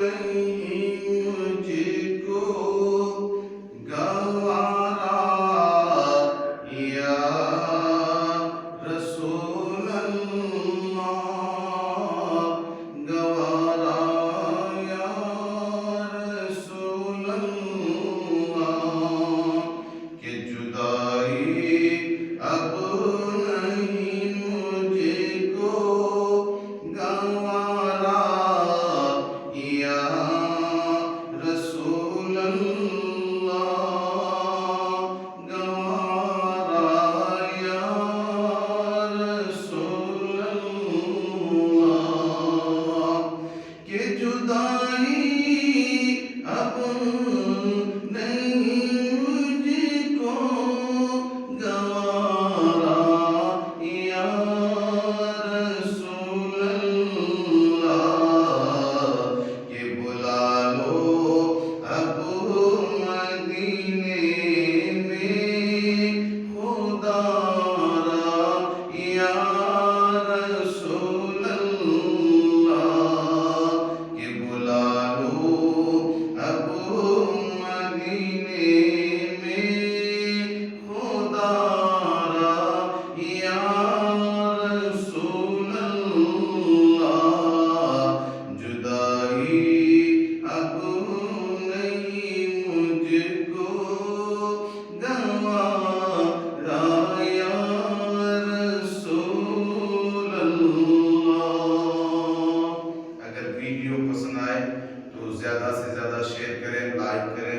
मुझको गवारा या रसूल अल्लाह, गवारा या रसूल अल्लाह, कि जुदाई अब नहीं मुझको गवारा या रसूल अल्लाह, गवारा या रसूल अल्लाह, कि जुदाई अब नहीं मुझको गवारा या रसूल अल्लाह, कि बुला लो अब मदीने में खुदारा या रसूल अल्लाह, कि बुला लो अब मदीने में खुदारा या रसूल अल्लाह, जुदाई अब नहीं मुझको गवारा या रसूल अल्लाह। अगर वीडियो पसंद आए तो ज़्यादा से ज़्यादा शेयर करें, लाइक करें,